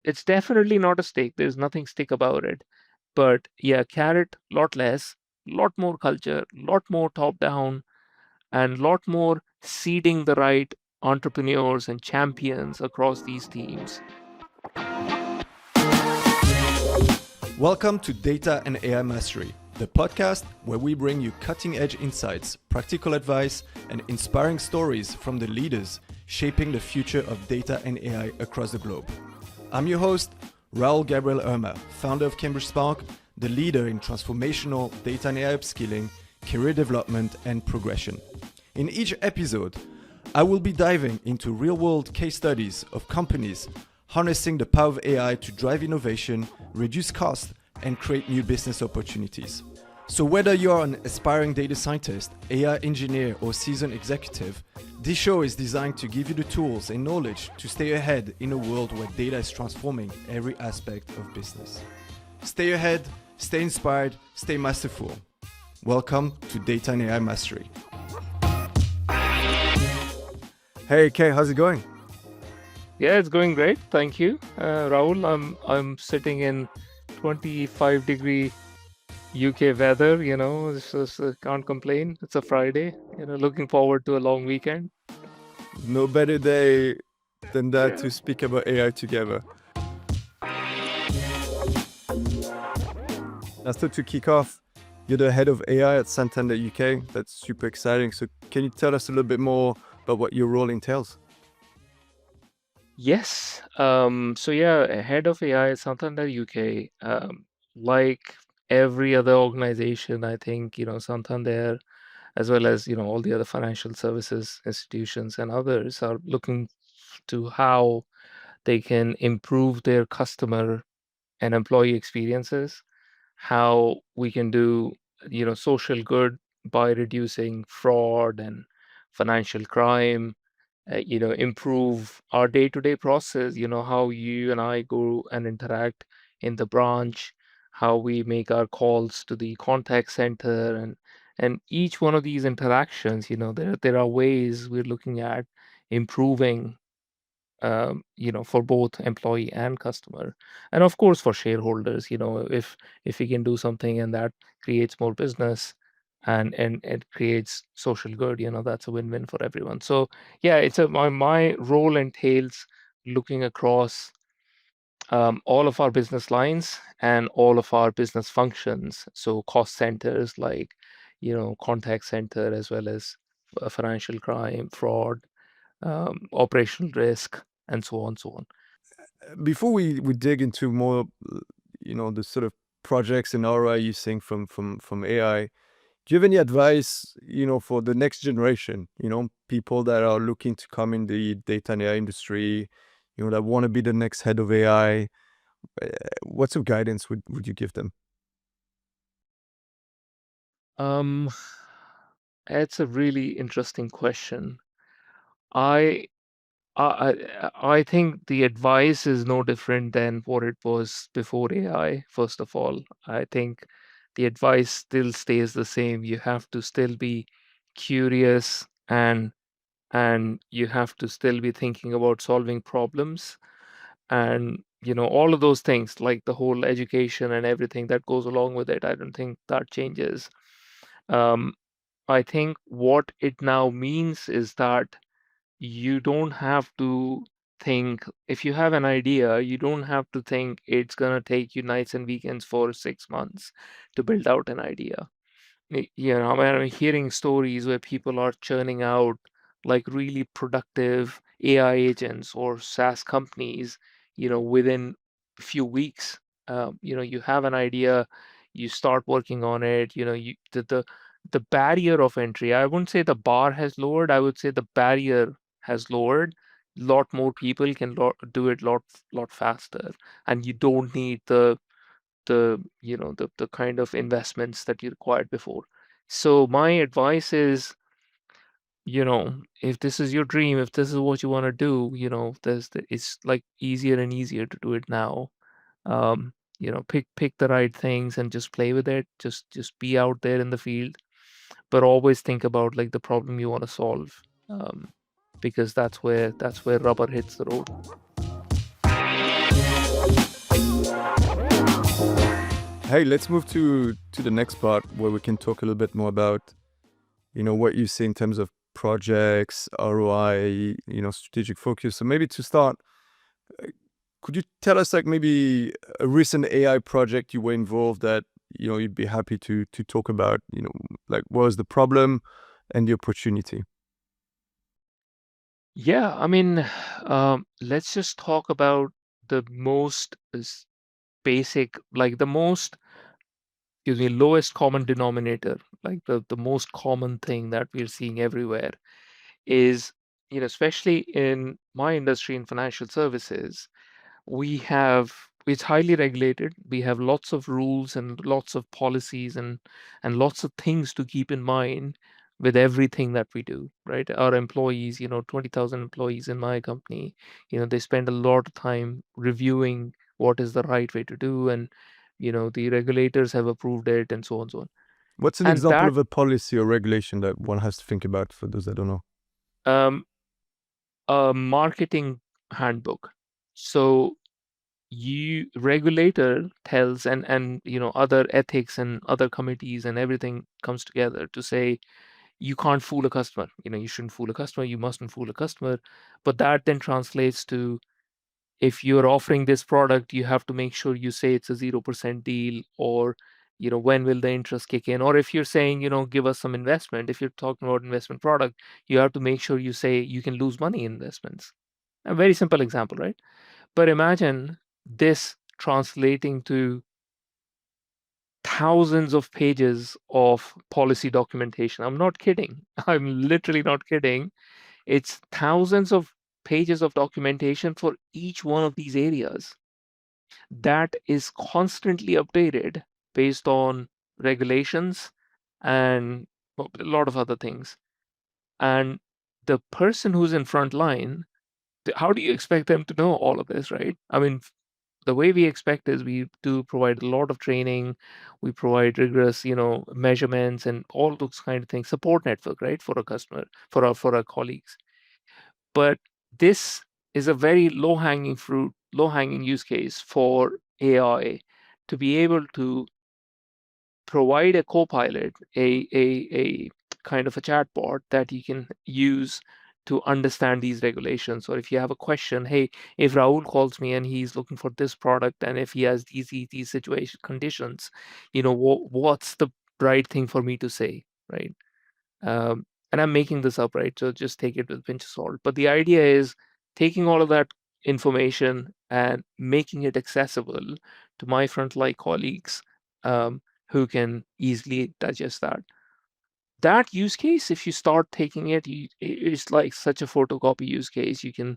it's definitely not a stick. There's nothing stick about it. But yeah, carrot, lot less, lot more culture, lot more top down, and lot more seeding the right entrepreneurs and champions across these teams. Welcome to Data and AI Mastery, the podcast where we bring you cutting edge insights, practical advice, and inspiring stories from the leaders shaping the future of data and AI across the globe. I'm your host, Raoul-Gabriel Urma, founder of Cambridge Spark, the leader in transformational data and AI upskilling, career development, and progression. In each episode, I will be diving into real-world case studies of companies harnessing the power of AI to drive innovation, reduce costs, and create new business opportunities. So whether you're an aspiring data scientist, AI engineer, or seasoned executive, this show is designed to give you the tools and knowledge to stay ahead in a world where data is transforming every aspect of business. Stay ahead, stay inspired, stay masterful. Welcome to Data and AI Mastery. Hey Kay, how's it going? Yeah, it's going great. Thank you, Rahul. I'm sitting in 25-degree UK weather. Can't complain. It's a Friday. Looking forward to a long weekend. No better day than that Yeah. to speak about AI together. Now, so to kick off, you're the head of AI at Santander UK. That's super exciting. So can you tell us a little bit more about what your role entails? Yes. So yeah, head of AI at Santander UK. Like every other organization, I think, Santander, as well as, all the other financial services institutions and others are looking to how they can improve their customer and employee experiences, how we can do, social good by reducing fraud and financial crime, improve our day-to-day process, how you and I go and interact in the branch, how we make our calls to the contact center, and each one of these interactions, there are ways we're looking at improving, for both employee and customer, and of course for shareholders. If we can do something and that creates more business and it creates social good, that's a win-win for everyone. So yeah, my role entails looking across all of our business lines and all of our business functions. So cost centers like, contact center, as well as financial crime, fraud, operational risk, and so on, so on. Before we dig into more, the sort of projects and ROI you're seeing from AI, do you have any advice, for the next generation, people that are looking to come in the data and AI industry, that want to be the next head of AI? What sort of guidance would you give them? Um, it's a really interesting question. I I think the advice is no different than what it was before AI. First of all, I think the advice still stays the same. You have to still be curious, and you have to still be thinking about solving problems, and all of those things, like the whole education and everything that goes along with it. I don't think that changes. Um, I think what it now means is that you don't have to think, if you have an idea, you don't have to think it's going to take you nights and weekends for 6 months to build out an idea. I mean, I'm hearing stories where people are churning out like really productive AI agents or SaaS companies, within a few weeks. You have an idea, you start working on it, the barrier of entry, I wouldn't say the bar has lowered, I would say the barrier has lowered. Lot more people can do it lot faster, and you don't need the kind of investments that you required before. So my advice is, if this is your dream, if this is what you want to do, it's like easier and easier to do it now. Pick the right things and just play with it. Just be out there in the field, but always think about like the problem you want to solve, because that's where rubber hits the road. Hey, let's move to the next part where we can talk a little bit more about, what you see in terms of projects, ROI, strategic focus. So maybe to start, uh, could you tell us like maybe a recent AI project you were involved that, you'd be happy to talk about, like what was the problem and the opportunity? Yeah, I mean, let's just talk about the most basic, like the most, excuse me, lowest common denominator, like the most common thing that we're seeing everywhere is, especially in my industry in financial services, we have it's highly regulated. We have lots of rules and lots of policies and lots of things to keep in mind with everything that we do, right? Our employees, 20,000 employees in my company, they spend a lot of time reviewing what is the right way to do, and the regulators have approved it, and so on and so on. What's an And example that of a policy or regulation that one has to think about for those that don't know? um a marketing handbook. So you regulator tells, and other ethics and other committees and everything comes together to say you can't fool a customer. You shouldn't fool a customer, you mustn't fool a customer. But that then translates to, if you're offering this product, you have to make sure you say it's a 0% deal, or when will the interest kick in, or if you're saying, give us some investment, if you're talking about investment product, you have to make sure you say you can lose money in investments. A very simple example, right? But imagine this translating to thousands of pages of policy documentation. I'm not kidding. I'm literally not kidding. It's thousands of pages of documentation for each one of these areas that is constantly updated based on regulations and a lot of other things. And the person who's in front line, how do you expect them to know all of this, right? I mean, the way we expect is we do provide a lot of training, we provide rigorous, measurements and all those kind of things, support network, right, for a customer, for our colleagues. But this is a very low hanging fruit, low hanging use case for AI to be able to provide a co-pilot, a kind of a chatbot that you can use to understand these regulations. Or if you have a question, hey, if Raul calls me and he's looking for this product, and if he has these situation conditions, what's the right thing for me to say, right? And I'm making this up, right? So just take it with a pinch of salt. But the idea is taking all of that information and making it accessible to my frontline colleagues, who can easily digest that. That use case, if you start taking it, it's like such a photocopy use case. You can,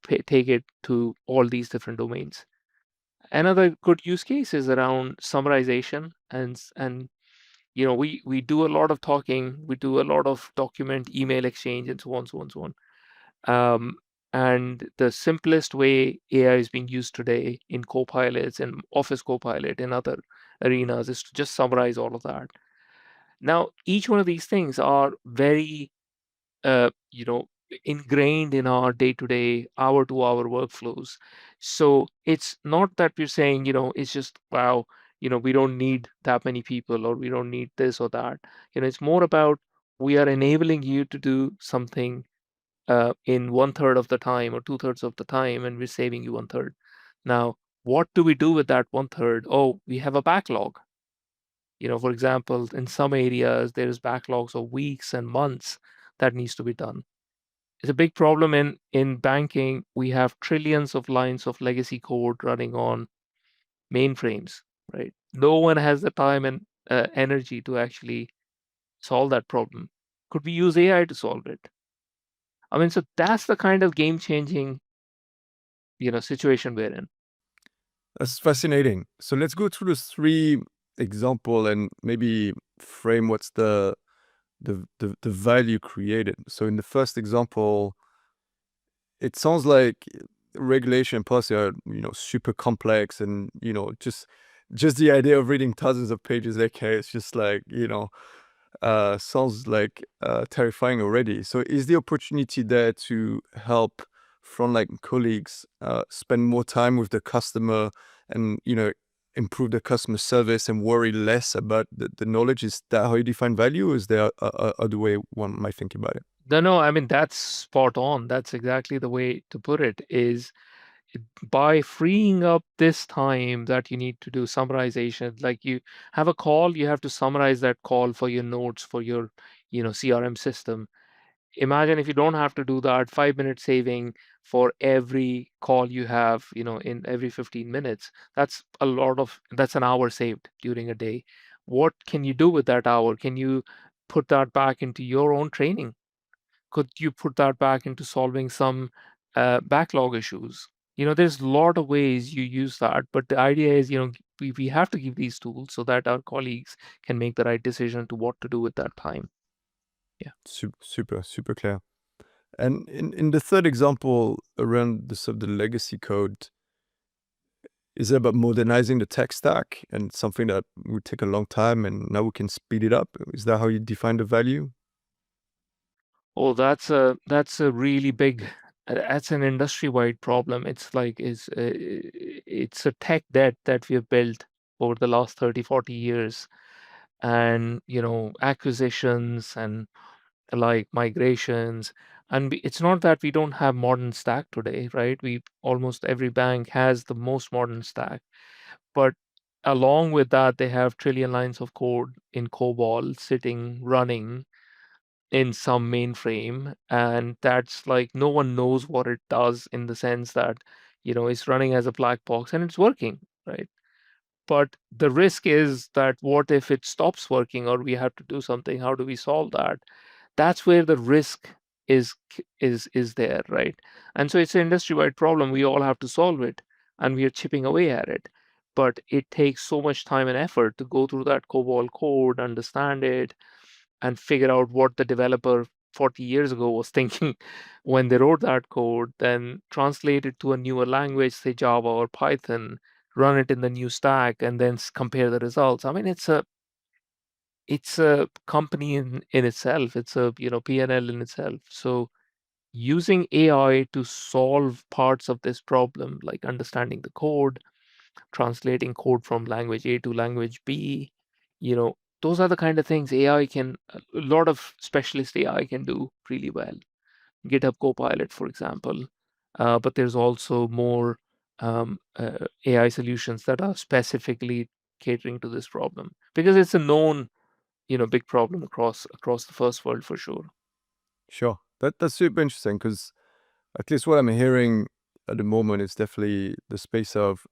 take it to all these different domains. Another good use case is around summarization, and we do a lot of talking, we do a lot of document email exchange, and so on, so on, so on. Um, and the simplest way AI is being used today in Copilots and Office Copilot and other arenas is to just summarize all of that. Now, each one of these things are very, uh, you know, ingrained in our day-to-day, hour-to-hour workflows. So it's not that we're saying, it's just, wow, we don't need that many people, or we don't need this or that. It's more about, we are enabling you to do something in 1/3 of the time or 2/3 of the time, and we're saving you 1/3. Now, what do we do with that 1/3? Oh, we have a backlog. For example, in some areas, there's backlogs of weeks and months that needs to be done. It's a big problem in banking. We have trillions of lines of legacy code running on mainframes, right? No one has the time and energy to actually solve that problem. Could we use AI to solve it? I mean, so that's the kind of game-changing, situation we're in. That's fascinating. So let's go through those three example and maybe frame what's the value created. So in the first example, it sounds like regulation and policy are, super complex, and, just the idea of reading thousands of pages, okay, it's just like, sounds like terrifying already. So is the opportunity there to help frontline colleagues spend more time with the customer and, improve the customer service and worry less about the knowledge? Is that how you define value? Or is there a other way one might think about it? No, I mean, that's spot on. That's exactly the way to put it, is by freeing up this time that you need to do summarization. Like, you have a call, you have to summarize that call for your notes, for your, CRM system. Imagine if you don't have to do that, 5 minute saving for every call you have, in every 15 minutes. That's an hour saved during a day. What can you do with that hour? Can you put that back into your own training? Could you put that back into solving some backlog issues? There's a lot of ways you use that, but the idea is, we have to give these tools so that our colleagues can make the right decision to what to do with that time. Yeah. Super clear. And in the third example around the sort of the legacy code, is it about modernizing the tech stack and something that would take a long time and now we can speed it up? Is that how you define the value? Oh, that's a really big. That's an industry-wide problem. It's a tech debt that we have built over the last 30, 40 years, and acquisitions and like migrations. And it's not that we don't have modern stack today, right? We almost every bank has the most modern stack, but along with that, they have trillion lines of code in COBOL sitting running in some mainframe, and that's like no one knows what it does, in the sense that it's running as a black box and it's working, right? But the risk is that what if it stops working or we have to do something? How do we solve that? That's where the risk is there, right? And so it's an industry-wide problem. We all have to solve it, and we are chipping away at it. But it takes so much time and effort to go through that COBOL code, understand it, and figure out what the developer 40 years ago was thinking when they wrote that code, then translate it to a newer language, say Java or Python, run it in the new stack, and then compare the results. I mean, it's a company in itself. It's a P&L in itself. So using AI to solve parts of this problem, like understanding the code, translating code from language A to language B, those are the kind of things a lot of specialist AI can do really well. GitHub Copilot, for example. But there's also more AI solutions that are specifically catering to this problem, because it's a known, big problem across the first world for sure. Sure. That's super interesting because at least what I'm hearing at the moment is definitely the space of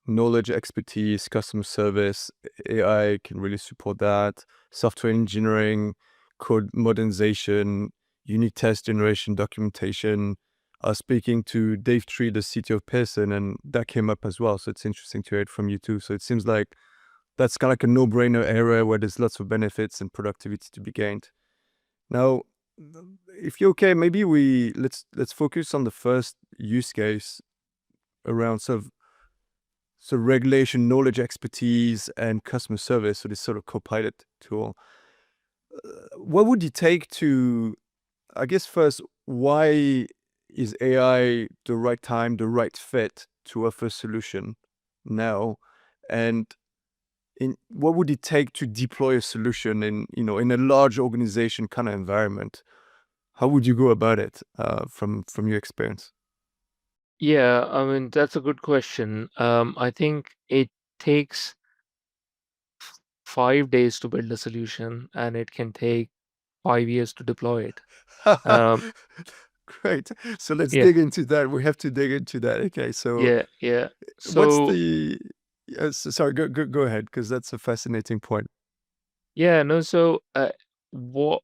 knowledge, expertise, customer service. AI can really support that. Software engineering, code modernization, unit test generation, documentation. I was speaking to Dave Tree, the CTO of Pearson, and that came up as well. So it's interesting to hear it from you too. So it seems like that's kind of like a no-brainer area where there's lots of benefits and productivity to be gained. Now, if you're okay, maybe let's focus on the first use case around sort of regulation, knowledge, expertise, and customer service. So this sort of Copilot tool. What would you take to, I guess, first, why is AI the right time, the right fit to offer a solution now? And what would it take to deploy a solution in a large organization kind of environment? How would you go about it from your experience? Yeah, I mean, that's a good question. I think it takes 5 days to build a solution, and it can take 5 years to deploy it. Um, Great. So let's yeah, dig into that. We have to dig into that. Okay. So yeah. what's So the? Sorry. Go ahead, because that's a fascinating point. yeah, no, so what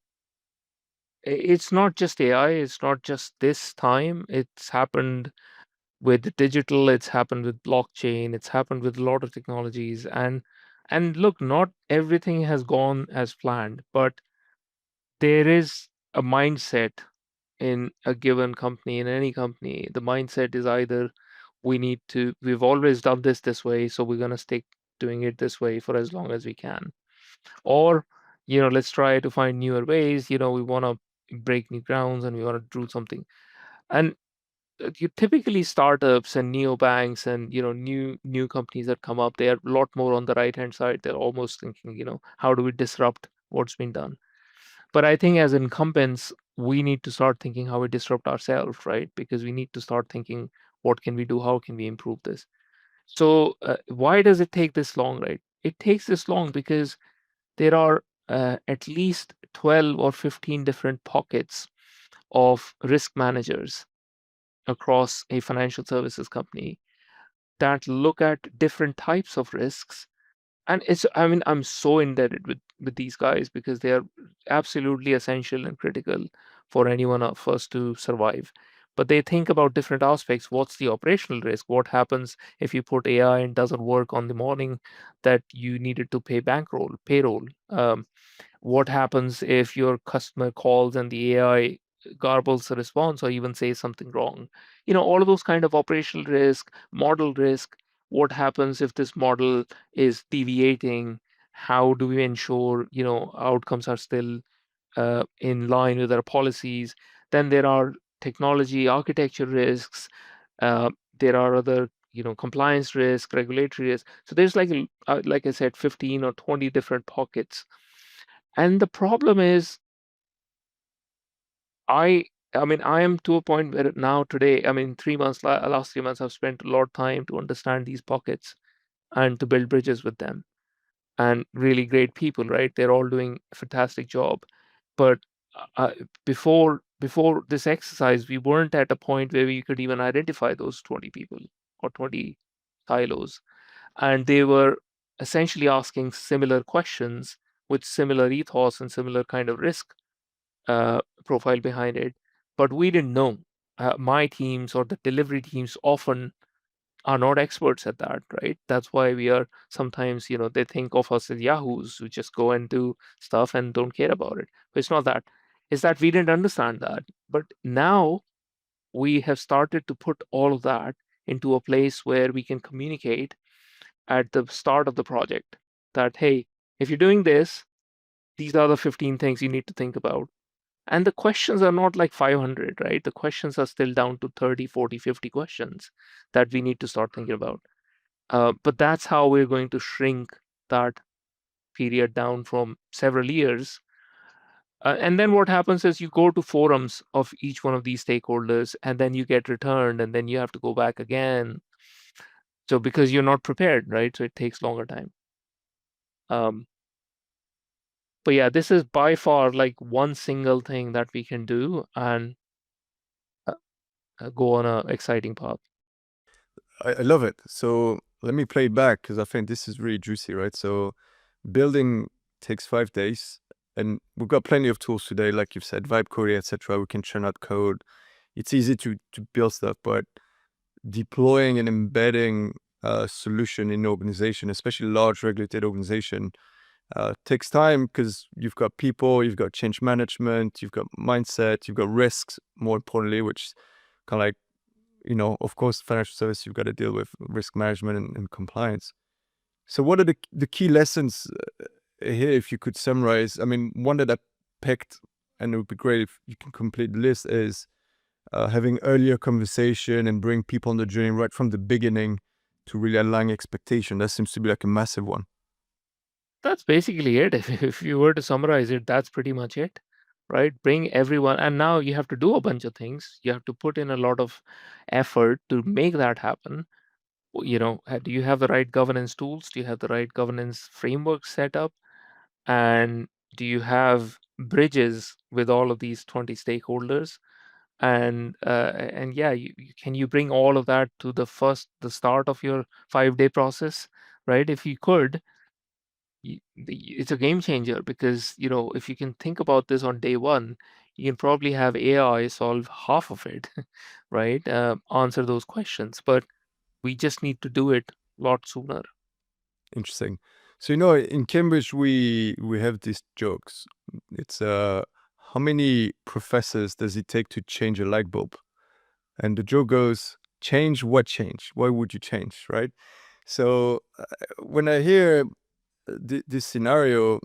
it's not just AI, it's not just this time. It's happened with digital, it's happened with blockchain, it's happened with a lot of technologies, and look, not everything has gone as planned, but there is a mindset in a given company, in any company. The mindset is either we've always done this way, so we're going to stick doing it this way for as long as we can. Or, let's try to find newer ways. We want to break new grounds and we want to do something. And you typically startups and neobanks and new companies that come up, they are a lot more on the right hand side. They're almost thinking, how do we disrupt what's been done? But I think as incumbents, we need to start thinking how we disrupt ourselves, right? Because we need to start thinking, what can we do? How can we improve this? So why does it take this long, right? It takes this long because there are at least 12 or 15 different pockets of risk managers across a financial services company that look at different types of risks. And I'm so indebted with these guys because they are absolutely essential and critical for any one of us to survive. But they think about different aspects. What's the operational risk? What happens if you put AI and doesn't work on the morning that you needed to pay bankroll, payroll? What happens if your customer calls and the AI garbles the response or even says something wrong? All of those kind of operational risk, model risk. What happens if this model is deviating? How do we ensure, outcomes are still in line with our policies? Then there are technology architecture risks. There are other, compliance risk, regulatory risk. So there's like I said, 15 or 20 different pockets. And the problem is, I I am to a point where now today, 3 months, last 3 months, I've spent a lot of time to understand these pockets and to build bridges with them and really great people, right? They're all doing a fantastic job. But uh, before this exercise, we weren't at a point where we could even identify those 20 people or 20 silos. And they were essentially asking similar questions with similar ethos and similar kind of risk profile behind it, but we didn't know. My teams or the delivery teams often are not experts at that, right? That's why we are sometimes, they think of us as yahoos who just go and do stuff and don't care about it. But it's not that. It's that we didn't understand that. But now we have started to put all of that into a place where we can communicate at the start of the project that, hey, if you're doing this, these are the 15 things you need to think about. And the questions are not like 500, right? The questions are still down to 30, 40, 50 questions that we need to start thinking about. But that's how we're going to shrink that period down from several years. And then what happens is you go to forums of each one of these stakeholders, and then you get returned, and then you have to go back again. So because you're not prepared, right? So it takes longer time. Um, but yeah, this is by far like one single thing that we can do and uh, go on a exciting path. I love it. So let me play it back because I think this is really juicy, right? So building takes 5 days, and we've got plenty of tools today, like you've said, Vibe coding, etc. We can churn out code. It's easy to build stuff, but deploying and embedding a solution in an organization, especially large regulated organization, takes time because you've got people, you've got change management, you've got mindset, you've got risks, more importantly, which kind of like, of course, financial service, you've got to deal with risk management and compliance. So what are the key lessons here, if you could summarize? I mean, one that I picked, and it would be great if you can complete the list, is having earlier conversation and bring people on the journey right from the beginning to really align expectation. That seems to be like a massive one. That's basically it. If you were to summarize it, that's pretty much it, right? Bring everyone, and now you have to do a bunch of things. You have to put in a lot of effort to make that happen. Do you have the right governance tools? Do you have the right governance framework set up? And do you have bridges with all of these 20 stakeholders? And yeah, can you bring all of that to the start of your 5-day process, right? If you could, it's a game changer because if you can think about this on day one, you can probably have AI solve half of it, right? Answer those questions, but we just need to do it a lot sooner. Interesting. So in Cambridge we have these jokes. It's how many professors does it take to change a light bulb? And the joke goes, change what change? Why would you change, right? So when I hear this scenario,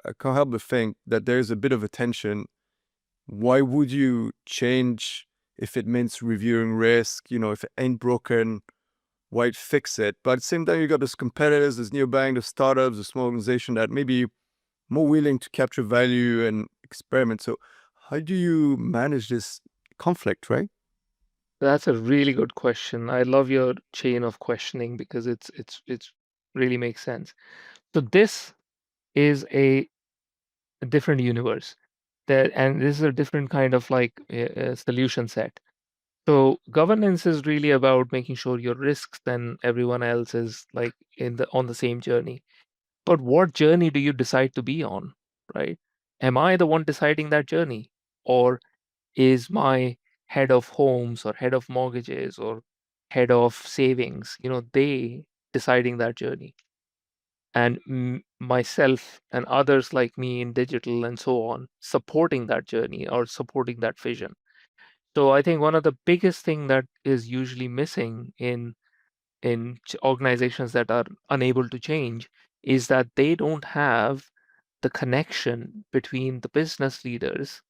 I can't help but think that there's a bit of a tension. Why would you change if it means reviewing risk, if it ain't broken, why fix it? But at the same time, you got those competitors, there's neobank, the startups, the small organization that may be more willing to capture value and experiment. So how do you manage this conflict, right? That's a really good question. I love your chain of questioning because it's really makes sense. So this is a different universe that, and this is a different kind of like a solution set. So governance is really about making sure your risks and everyone else is like in the on the same journey. But what journey do you decide to be on, right? Am I the one deciding that journey? Or is my head of homes or head of mortgages or head of savings, they deciding that journey? And myself and others like me in digital and so on supporting that journey or supporting that vision. So I think one of the biggest thing that is usually missing in organizations that are unable to change is that they don't have the connection between the business leaders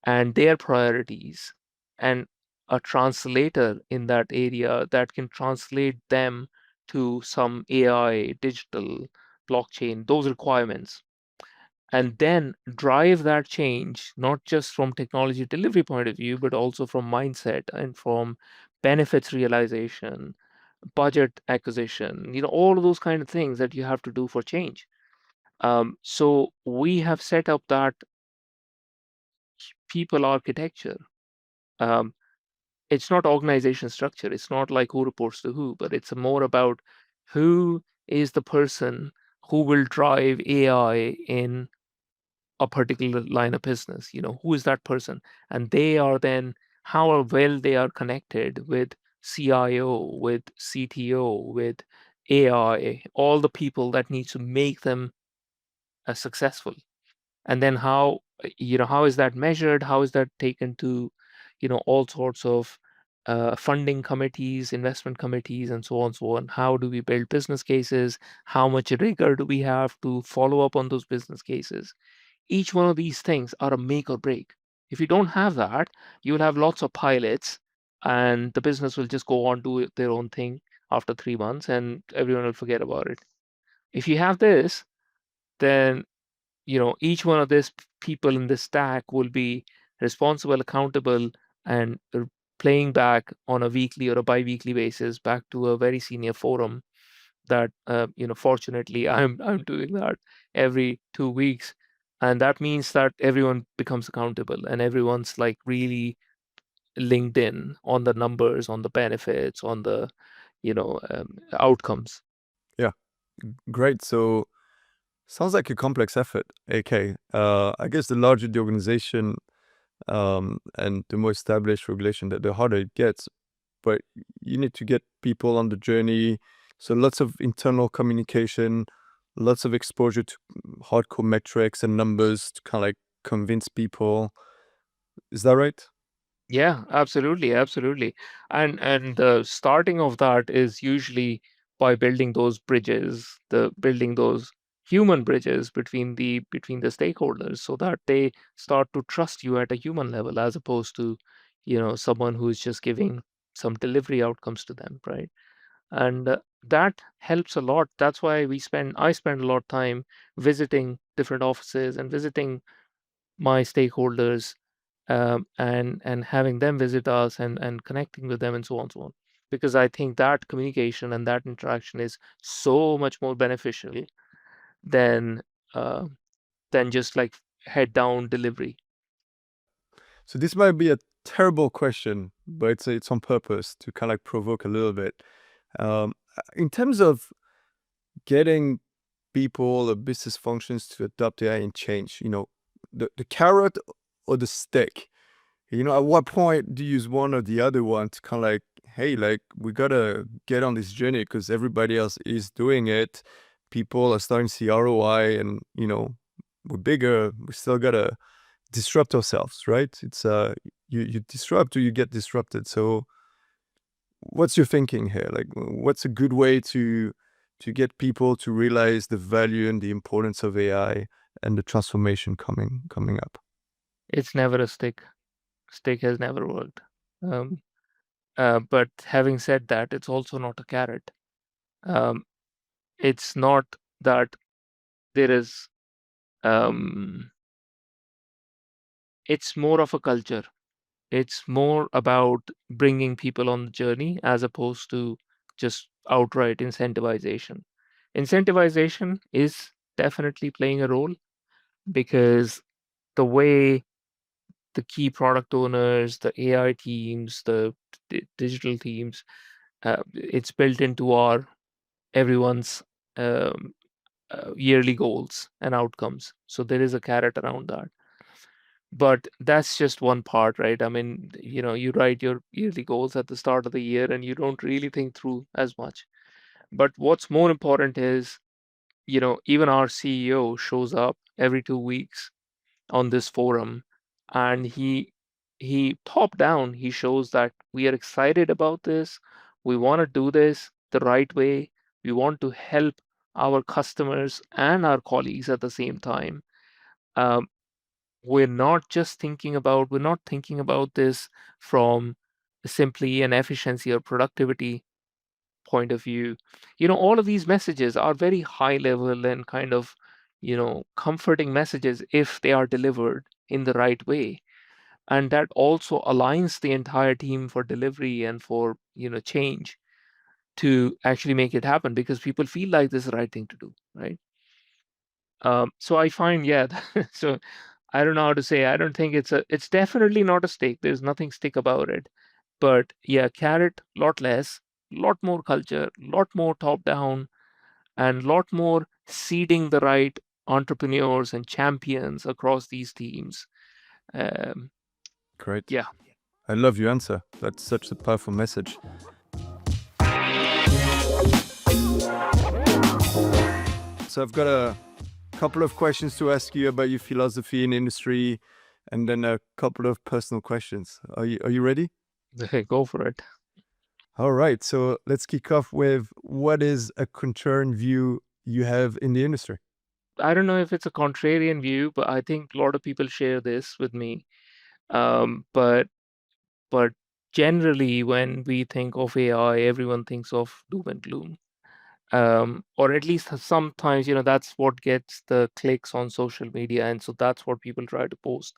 and their priorities and a translator in that area that can translate them to some AI, digital, blockchain, those requirements, and then drive that change, not just from technology delivery point of view, but also from mindset and from benefits realization, budget acquisition, all of those kind of things that you have to do for change. So we have set up that people architecture. Um, it's not organization structure. It's not like who reports to who, but it's more about who is the person who will drive AI in a particular line of business. Who is that person? And they are then how well they are connected with CIO, with CTO, with AI, all the people that need to make them successful. And then how is that measured? How is that taken to all sorts of funding committees, investment committees, and so on, so on? How do we build business cases? How much rigor do we have to follow up on those business cases? Each one of these things are a make or break. If you don't have that, you will have lots of pilots, and the business will just go on do their own thing after 3 months, and everyone will forget about it. If you have this, then each one of these people in this stack will be responsible, accountable, and playing back on a weekly or a bi-weekly basis back to a very senior forum that fortunately I'm doing that every 2 weeks. And that means that everyone becomes accountable and everyone's like really linked in on the numbers, on the benefits, on the outcomes. Yeah, great. So sounds like a complex effort, AK. I guess the larger the organization, and the more established regulation, the harder it gets. But you need to get people on the journey. So lots of internal communication, lots of exposure to hardcore metrics and numbers to kind of like convince people. Is that right? Yeah, absolutely, absolutely. And the starting of that is usually by building those bridges, the building those human bridges between the stakeholders so that they start to trust you at a human level as opposed to, someone who's just giving some delivery outcomes to them, right? And that helps a lot. That's why I spend a lot of time visiting different offices and visiting my stakeholders, and having them visit us and connecting with them and so on and so on, because I think that communication and that interaction is so much more beneficial than uh, than just like head down delivery. So this might be a terrible question, but it's on purpose to kind of like provoke a little bit. In terms of getting people or business functions to adopt AI and change, the carrot or the stick? At what point do you use one or the other one to kind of like, hey, like we gotta get on this journey because everybody else is doing it. People are starting to see ROI, and we're bigger. We still gotta disrupt ourselves, right? It's you disrupt or you get disrupted. So what's your thinking here? Like, what's a good way to get people to realize the value and the importance of AI and the transformation coming up? It's never a stick. Stick has never worked. Um, but having said that, it's also not a carrot. Um, it's not that there is. Um, it's more of a culture. It's more about bringing people on the journey as opposed to just outright incentivization. Incentivization is definitely playing a role because the way the key product owners, the AI teams, the digital teams, it's built into our everyone's um, yearly goals and outcomes. So there is a carrot around that. But that's just one part, right? I mean, you write your yearly goals at the start of the year and you don't really think through as much. But what's more important is, even our CEO shows up every 2 weeks on this forum, and he top down, he shows that we are excited about this. We want to do this the right way. We want to help our customers and our colleagues at the same time. Um, we're not thinking about this from simply an efficiency or productivity point of view. All of these messages are very high level and kind of, comforting messages if they are delivered in the right way. And that also aligns the entire team for delivery and for, change to actually make it happen because people feel like this is the right thing to do, right? So I find, yeah, so I don't know how to say. I don't think it's definitely not a stick. There's nothing stick about it. But yeah, carrot, lot less, lot more culture, lot more top down, and lot more seeding the right entrepreneurs and champions across these teams. Um, Great. yeah. I love your answer. That's such a powerful message. So I've got a couple of questions to ask you about your philosophy in industry, and then a couple of personal questions. Are you ready? Okay, go for it. All right. So let's kick off with what is a contrarian view you have in the industry? I don't know if it's a contrarian view, but I think a lot of people share this with me. But generally, when we think of AI, everyone thinks of doom and gloom. Or at least sometimes, that's what gets the clicks on social media, and so that's what people try to post.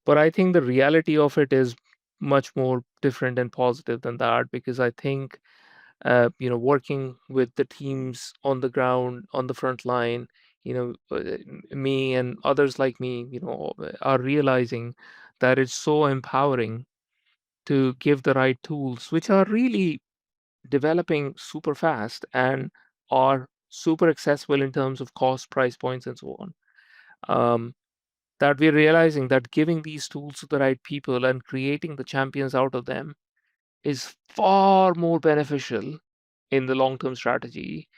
But I think the reality of it is much more different and positive than that because I think, working with the teams on the ground, on the front line, me and others like me, are realizing that it's so empowering to give the right tools, which are really developing super fast and are super accessible in terms of cost, price points, and so on. Um, that we're realizing that giving these tools to the right people and creating the champions out of them is far more beneficial in the long-term strategy.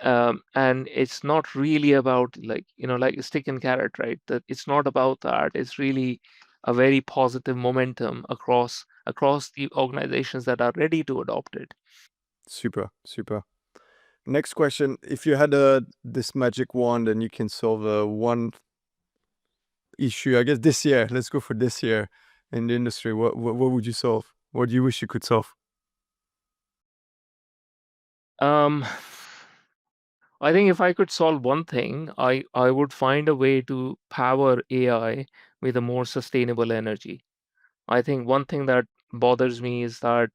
And it's not really about like a stick and carrot, right? That it's not about that. It's really a very positive momentum across the organizations that are ready to adopt it. Super, super. Next question. If you had this magic wand and you can solve one issue, I guess this year, let's go for this year in the industry, what would you solve? What do you wish you could solve? Um, I think if I could solve one thing, I would find a way to power AI with a more sustainable energy. I think one thing that bothers me is that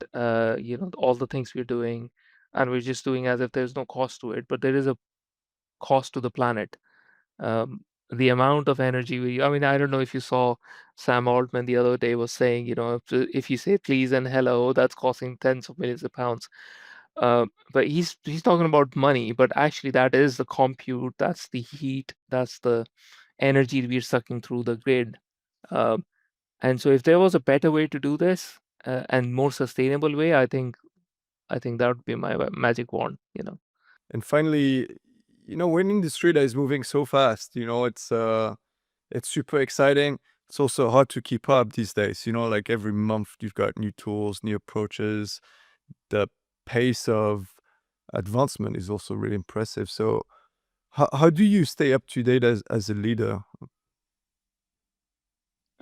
all the things we're doing, and we're just doing as if there's no cost to it, but there is a cost to the planet. The amount of energy I mean, I don't know if you saw Sam Altman the other day was saying, if you say please and hello, that's costing tens of millions of pounds. But he's talking about money, but actually that is the compute, that's the heat, that's the energy we're sucking through the grid. Um, and so if there was a better way to do this and more sustainable way, I think that would be my magic wand. And finally, we're an industry that is moving so fast. It's super exciting. It's also hard to keep up these days. Like every month you've got new tools, new approaches. The pace of advancement is also really impressive. So how do you stay up to date as a leader?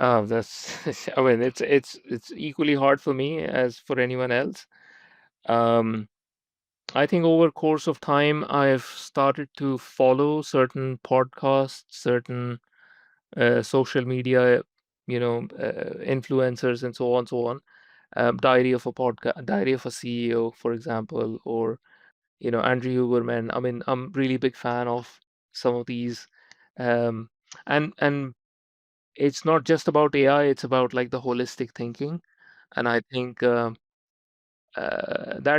That's I mean, it's equally hard for me as for anyone else. Um, I think over course of time, I've started to follow certain podcasts, certain social media, influencers, and so on, so on. Diary of a CEO, for example, or Andrew Huberman. I mean, I'm really big fan of some of these, um, and it's not just about AI, it's about like the holistic thinking. And I think that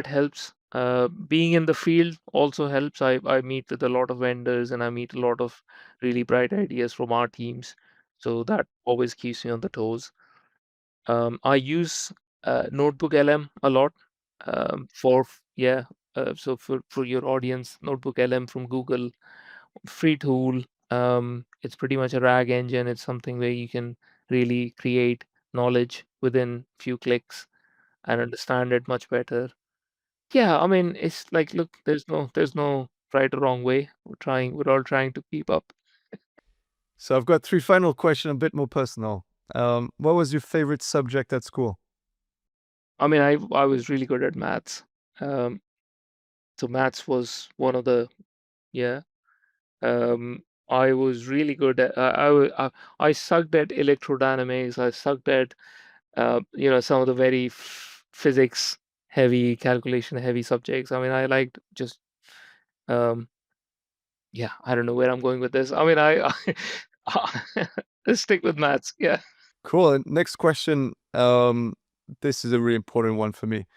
helps. Being in the field also helps. I meet with a lot of vendors and I meet a lot of really bright ideas from our teams. So that always keeps me on the toes. I use Notebook LM a lot yeah. So for your audience, Notebook LM from Google, free tool. It's pretty much a RAG engine. It's something where you can really create knowledge within few clicks and understand it much better. Yeah, I mean, it's like, look, there's no right or wrong way. We're all trying to keep up. So I've got three final questions, a bit more personal. What was your favorite subject at school? I mean, I was really good at maths. Um, so maths was one of the yeah. I was really good at I sucked at electrodynamics. I sucked at some of the very physics heavy, calculation heavy subjects. I mean, I liked just um yeah, I don't know where I'm going with this. I mean, let's stick with maths. Yeah. Cool. And next question. This is a really important one for me.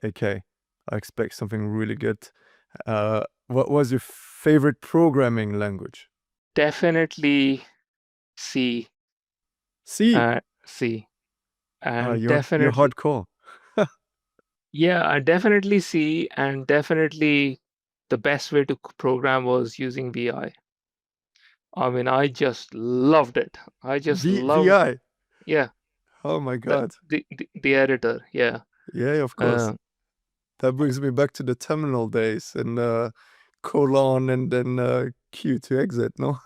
Okay. I expect something really good. What was your favorite programming language? Definitely C. C. C. And You're definitely, hardcore. yeah, I definitely C, and definitely the best way to program was using VI. I mean, I just loved it. I just loved, VI. yeah, Oh my the God. the editor. Yeah. Yeah, of course. Uh, That brings me back to the terminal days and colon and then Q to exit, no?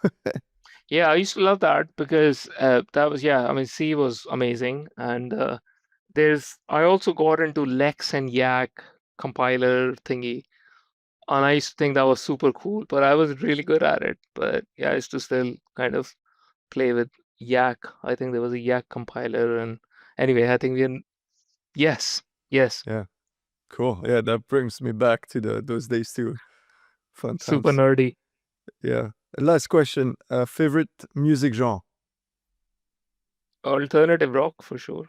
yeah, I used to love that because that was, yeah, I mean, C was amazing. And I also got into Lex and Yak compiler thingy. And I used to think that was super cool, but I wasn't really good at it. But yeah, I used to still kind of play with Yak. I think there was a Yak compiler. And anyway, I think yes, yes, Yeah, cool. Yeah, that brings me back to those days too. Fun super times. nerdy. Yeah. Last question. Favorite music genre? Alternative rock for sure.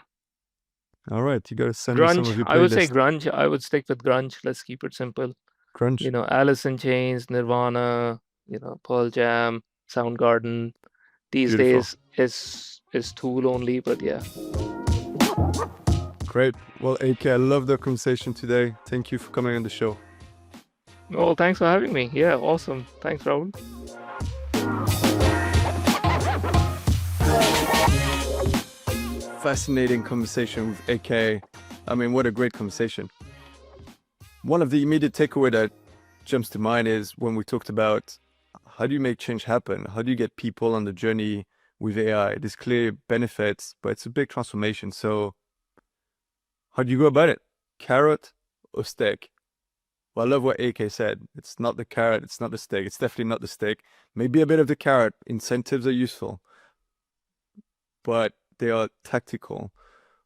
All right, you gotta send me some Grunge, of your I would say playlist. grunge. I would stick with grunge. Let's keep it simple. Crunch. Alice in Chains, Nirvana, Pearl Jam, Soundgarden. These Beautiful. days is Tool only, but yeah. Great. Well, AK, I love the conversation today. Thank you for coming on the show. Well, thanks for having me. Yeah, awesome. Thanks, Raoul. Fascinating conversation with AK. I mean, what a great conversation. One of the immediate takeaway that jumps to mind is when we talked about how do you make change happen? How do you get people on the journey with AI? There's clear benefits, but it's a big transformation. So how do you go about it? Carrot or stick? Well, I love what AK said. It's not the carrot, it's not the stick. It's definitely not the stick. Maybe a bit of the carrot. Incentives are useful, but they are tactical.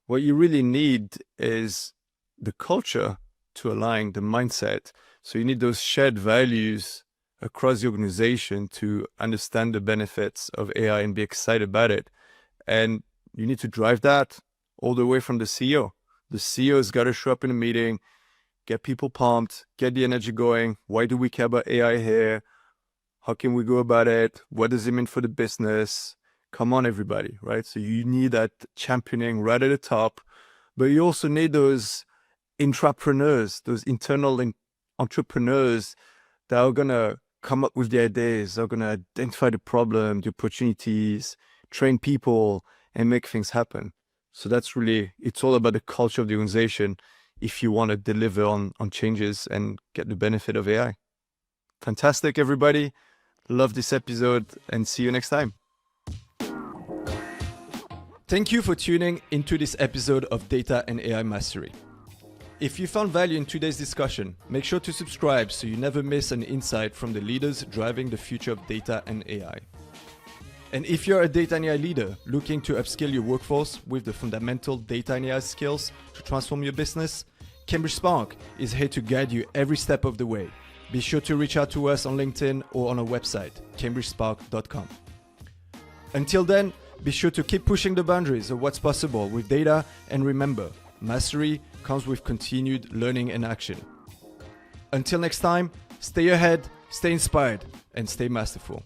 What you really need is the culture to align the mindset. So you need those shared values across the organization to understand the benefits of AI and be excited about it. And you need to drive that all the way from the CEO. The CEO's got to show up in a meeting, get people pumped, get the energy going. Why do we care about AI here? How can we go about it? What does it mean for the business? Come on, everybody, right? So you need that championing right at the top, but you also need those intrapreneurs, those internal entrepreneurs that are going to come up with the ideas, are going to identify the problem, the opportunities, train people, and make things happen. So that's really, it's all about the culture of the organization if you want to deliver on changes and get the benefit of AI. Fantastic, everybody. Love this episode and see you next time. Thank you for tuning into this episode of Data and AI Mastery. If you found value in today's discussion, make sure to subscribe so you never miss an insight from the leaders driving the future of data and AI. And if you're a data and AI leader looking to upskill your workforce with the fundamental data and AI skills to transform your business, Cambridge Spark is here to guide you every step of the way. Be sure to reach out to us on LinkedIn or on our website, cambridgespark.com. Until then, be sure to keep pushing the boundaries of what's possible with data, and remember, mastery comes with continued learning and action. Until next time, stay ahead, stay inspired, and stay masterful.